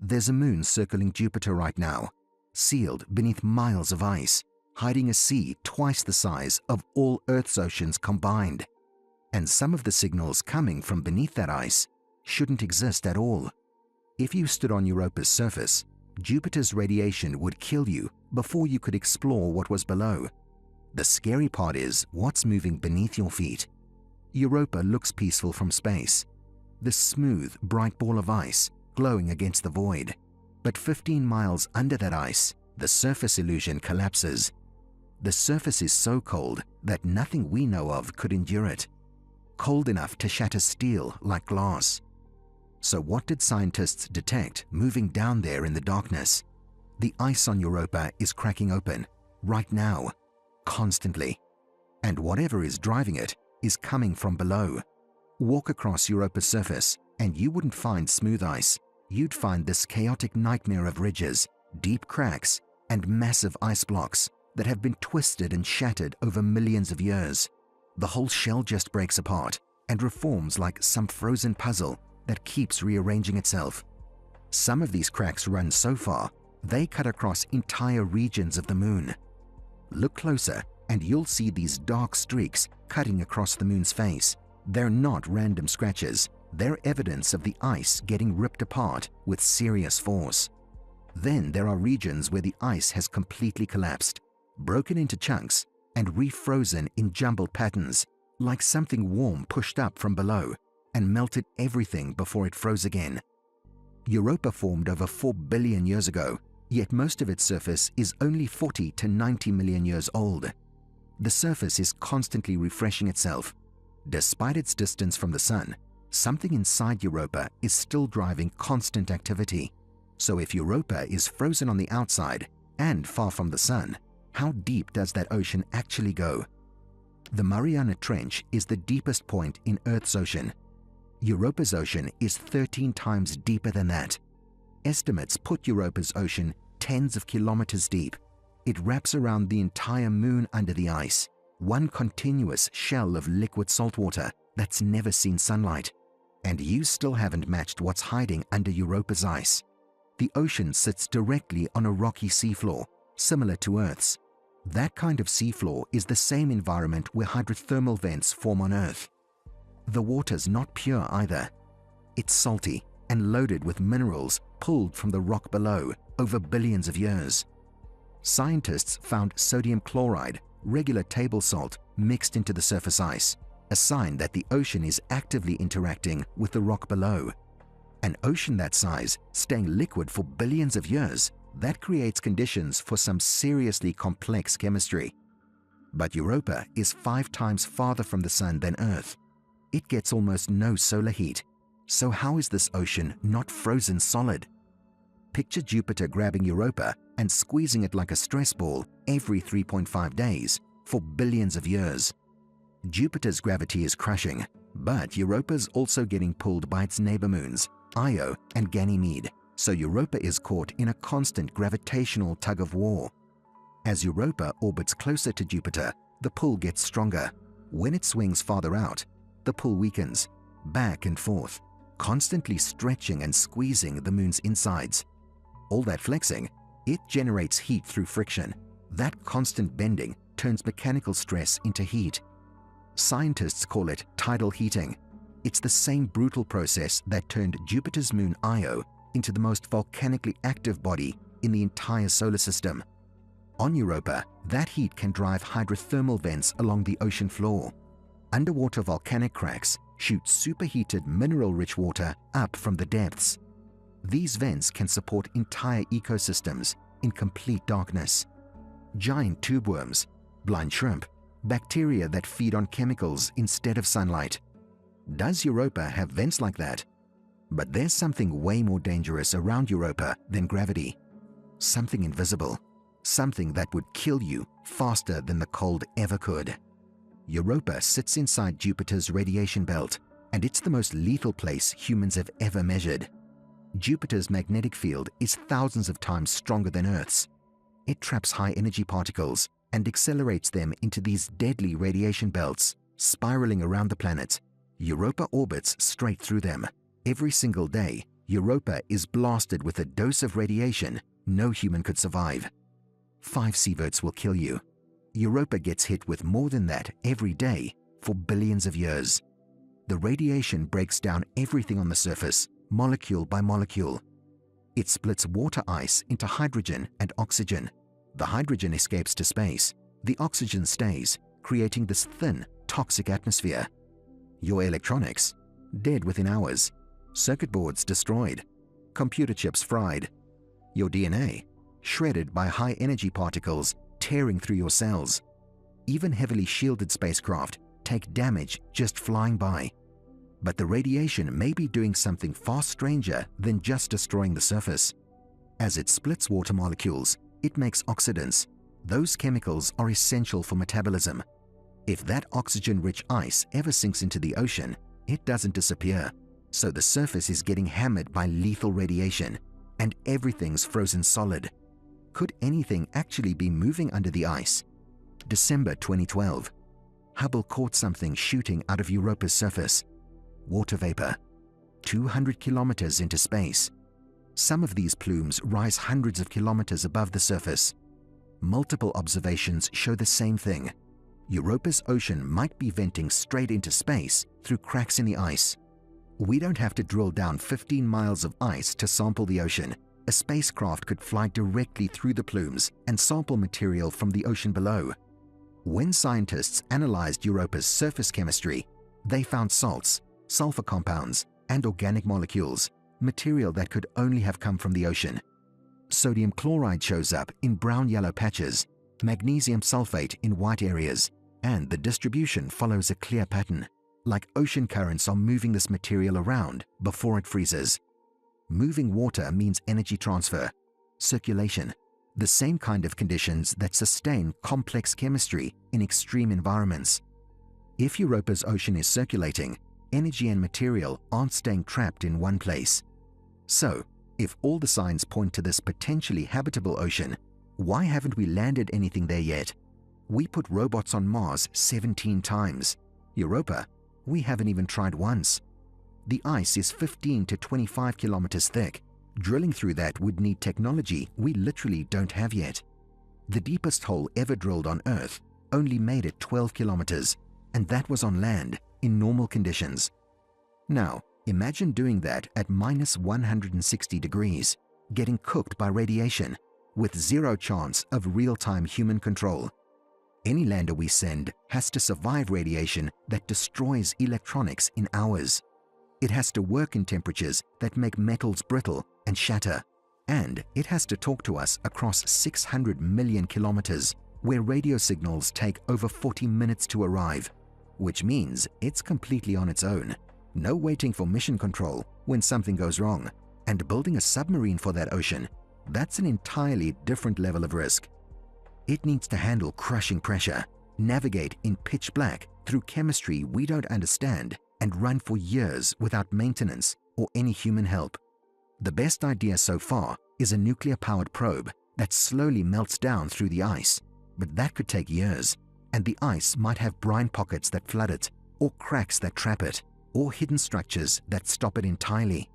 There's a moon circling Jupiter right now, sealed beneath miles of ice, hiding a sea twice the size of all Earth's oceans combined. And some of the signals coming from beneath that ice shouldn't exist at all. If you stood on Europa's surface, Jupiter's radiation would kill you before you could explore what was below. The scary part is what's moving beneath your feet. Europa looks peaceful from space. This smooth, bright ball of ice glowing against the void. But 15 miles under that ice, the surface illusion collapses. The surface is so cold that nothing we know of could endure it. Cold enough to shatter steel like glass. So what did scientists detect moving down there in the darkness? The ice on Europa is cracking open, right now, constantly. And whatever is driving it is coming from below. Walk across Europa's surface and you wouldn't find smooth ice. You'd find this chaotic nightmare of ridges, deep cracks, and massive ice blocks that have been twisted and shattered over millions of years. The whole shell just breaks apart and reforms like some frozen puzzle that keeps rearranging itself. Some of these cracks run so far, they cut across entire regions of the moon. Look closer and you'll see these dark streaks cutting across the moon's face. They're not random scratches, they're evidence of the ice getting ripped apart with serious force. Then there are regions where the ice has completely collapsed, broken into chunks, and refrozen in jumbled patterns, like something warm pushed up from below and melted everything before it froze again. Europa formed over 4 billion years ago, yet most of its surface is only 40 to 90 million years old. The surface is constantly refreshing itself. Despite its distance from the sun, something inside Europa is still driving constant activity. So if Europa is frozen on the outside and far from the sun, how deep does that ocean actually go? The Mariana Trench is the deepest point in Earth's ocean. Europa's ocean is 13 times deeper than that. Estimates put Europa's ocean tens of kilometers deep. It wraps around the entire moon under the ice, one continuous shell of liquid saltwater that's never seen sunlight. And you still haven't matched what's hiding under Europa's ice. The ocean sits directly on a rocky seafloor, similar to Earth's. That kind of seafloor is the same environment where hydrothermal vents form on Earth. The water's not pure either. It's salty and loaded with minerals pulled from the rock below over billions of years. Scientists found sodium chloride, regular table salt, mixed into the surface ice, a sign that the ocean is actively interacting with the rock below. An ocean that size, staying liquid for billions of years, that creates conditions for some seriously complex chemistry. But Europa is 5 times farther from the sun than Earth. It gets almost no solar heat. So how is this ocean not frozen solid? Picture Jupiter grabbing Europa and squeezing it like a stress ball every 3.5 days for billions of years. Jupiter's gravity is crushing, but Europa's also getting pulled by its neighbor moons, Io and Ganymede, so Europa is caught in a constant gravitational tug-of-war. As Europa orbits closer to Jupiter, the pull gets stronger. When it swings farther out, the pull weakens, back and forth, constantly stretching and squeezing the moon's insides. All that flexing, it generates heat through friction. That constant bending turns mechanical stress into heat. Scientists call it tidal heating. It's the same brutal process that turned Jupiter's moon Io into the most volcanically active body in the entire solar system. On Europa, that heat can drive hydrothermal vents along the ocean floor. Underwater volcanic cracks shoot superheated mineral-rich water up from the depths. These vents can support entire ecosystems in complete darkness. Giant tube worms, blind shrimp, bacteria that feed on chemicals instead of sunlight. Does Europa have vents like that? But there's something way more dangerous around Europa than gravity. Something invisible. Something that would kill you faster than the cold ever could. Europa sits inside Jupiter's radiation belt, and it's the most lethal place humans have ever measured. Jupiter's magnetic field is thousands of times stronger than Earth's. It traps high-energy particles and accelerates them into these deadly radiation belts, spiraling around the planet. Europa orbits straight through them. Every single day, Europa is blasted with a dose of radiation no human could survive. 5 sieverts will kill you. Europa gets hit with more than that every day for billions of years. The radiation breaks down everything on the surface, molecule by molecule. It splits water ice into hydrogen and oxygen. The hydrogen escapes to space. The oxygen stays, creating this thin, toxic atmosphere. Your electronics, dead within hours. Circuit boards destroyed. Computer chips fried. Your DNA, shredded by high-energy particles tearing through your cells. Even heavily shielded spacecraft take damage just flying by. But the radiation may be doing something far stranger than just destroying the surface. As it splits water molecules, it makes oxidants. Those chemicals are essential for metabolism. If that oxygen-rich ice ever sinks into the ocean, it doesn't disappear. So the surface is getting hammered by lethal radiation, and everything's frozen solid. Could anything actually be moving under the ice? December 2012. Hubble caught something shooting out of Europa's surface. Water vapor. 200 kilometers into space. Some of these plumes rise hundreds of kilometers above the surface. Multiple observations show the same thing. Europa's ocean might be venting straight into space through cracks in the ice. We don't have to drill down 15 miles of ice to sample the ocean. A spacecraft could fly directly through the plumes and sample material from the ocean below. When scientists analyzed Europa's surface chemistry, they found salts, sulfur compounds, and organic molecules, material that could only have come from the ocean. Sodium chloride shows up in brown-yellow patches, magnesium sulfate in white areas, and the distribution follows a clear pattern, like ocean currents are moving this material around before it freezes. Moving water means energy transfer, circulation, the same kind of conditions that sustain complex chemistry in extreme environments. If Europa's ocean is circulating, energy and material aren't staying trapped in one place. So, if all the signs point to this potentially habitable ocean, why haven't we landed anything there yet? We put robots on Mars 17 times. Europa, we haven't even tried once. The ice is 15 to 25 kilometers thick. Drilling through that would need technology we literally don't have yet. The deepest hole ever drilled on Earth only made it 12 kilometers, and that was on land in normal conditions. Now, imagine doing that at minus 160 degrees, getting cooked by radiation, with zero chance of real-time human control. Any lander we send has to survive radiation that destroys electronics in hours. It has to work in temperatures that make metals brittle and shatter. And it has to talk to us across 600 million kilometers, where radio signals take over 40 minutes to arrive, which means it's completely on its own. No waiting for mission control when something goes wrong. And building a submarine for that ocean, that's an entirely different level of risk. It needs to handle crushing pressure, navigate in pitch black through chemistry we don't understand, and run for years without maintenance or any human help. The best idea so far is a nuclear-powered probe that slowly melts down through the ice, but that could take years, and the ice might have brine pockets that flood it, or cracks that trap it, or hidden structures that stop it entirely.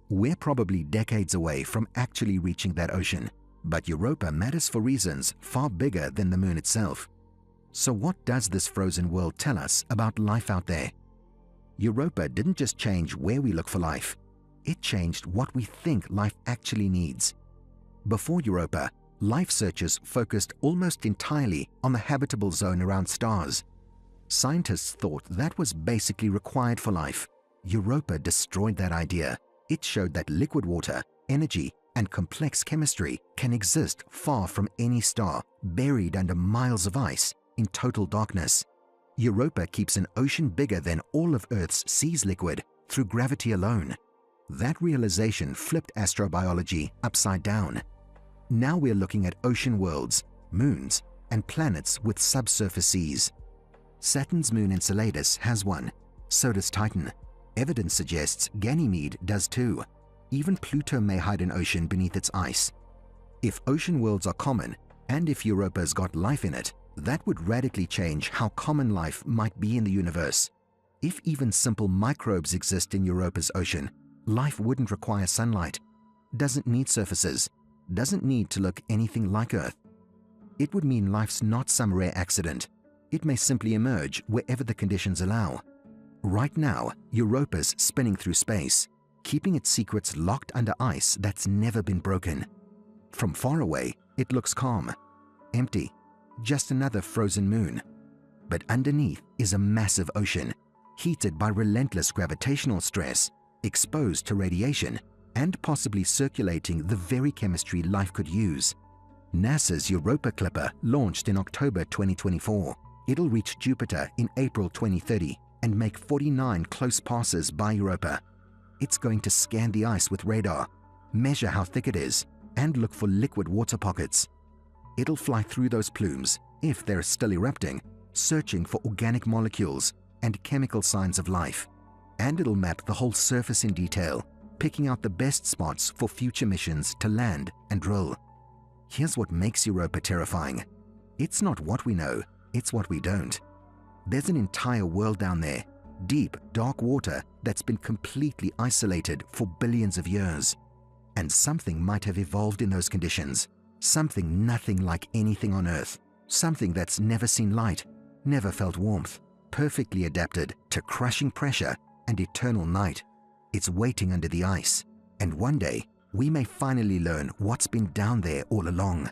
We're probably decades away from actually reaching that ocean, but Europa matters for reasons far bigger than the moon itself. So what does this frozen world tell us about life out there? Europa didn't just change where we look for life, it changed what we think life actually needs. Before Europa, life searchers focused almost entirely on the habitable zone around stars. Scientists thought that was basically required for life. Europa destroyed that idea. It showed that liquid water, energy, and complex chemistry can exist far from any star, buried under miles of ice in total darkness. Europa keeps an ocean bigger than all of Earth's sea's liquid through gravity alone. That realization flipped astrobiology upside down. Now we're looking at ocean worlds, moons, and planets with subsurface seas. Saturn's moon Enceladus has one, so does Titan. Evidence suggests Ganymede does too. Even Pluto may hide an ocean beneath its ice. If ocean worlds are common, and if Europa's got life in it, that would radically change how common life might be in the universe. If even simple microbes exist in Europa's ocean, life wouldn't require sunlight, doesn't need surfaces, doesn't need to look anything like Earth. It would mean life's not some rare accident. It may simply emerge wherever the conditions allow. Right now, Europa's spinning through space, keeping its secrets locked under ice that's never been broken. From far away, it looks calm, empty, just another frozen moon. But underneath is a massive ocean, heated by relentless gravitational stress, exposed to radiation, and possibly circulating the very chemistry life could use. NASA's Europa Clipper launched in October 2024. It'll reach Jupiter in April 2030 and make 49 close passes by Europa. It's going to scan the ice with radar, measure how thick it is, and look for liquid water pockets. It'll fly through those plumes, if they're still erupting, searching for organic molecules and chemical signs of life. And it'll map the whole surface in detail, picking out the best spots for future missions to land and drill. Here's what makes Europa terrifying. It's not what we know, it's what we don't. There's an entire world down there, deep, dark water that's been completely isolated for billions of years. And something might have evolved in those conditions, something nothing like anything on Earth, something that's never seen light, never felt warmth, perfectly adapted to crushing pressure and eternal night. It's waiting under the ice, and one day we may finally learn what's been down there all along.